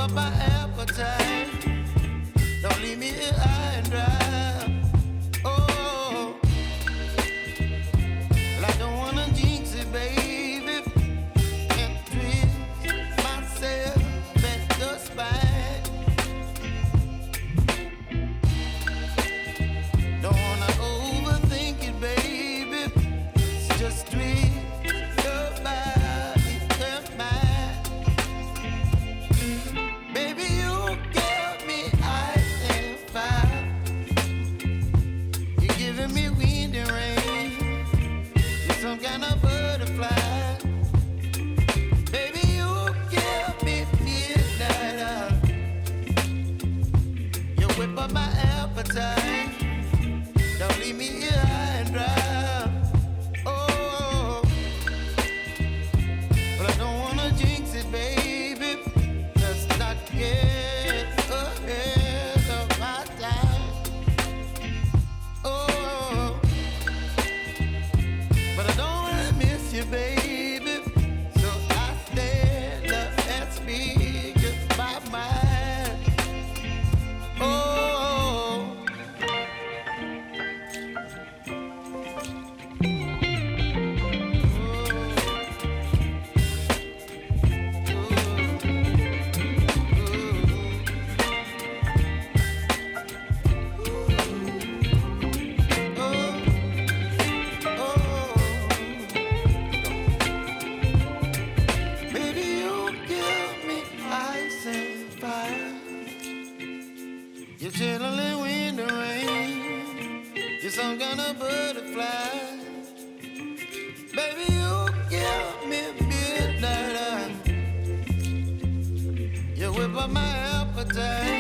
up my appetite. Don't leave me here high and dry. Oh, well, I don't wanna jinx it, baby. Can't twist myself at the spine. Don't wanna overthink it, baby. It's just twist your body and mine. Baby, you give me ice and fire. You're giving me wind and rain. You're some kind of butterfly. Baby, you give me midnight. You whip up my appetite. Don't leave me here high and dry. Oh, but I don't wanna jinx it, baby. Let's not get ahead of my time. Oh, but I don't wanna miss you, baby. So I stand up and speak just my mind. Oh. Baby, you give me ice and fire. You're chilling wind and rain. You're some kind of butterfly. Baby, you give me midnight. You whip up my appetite.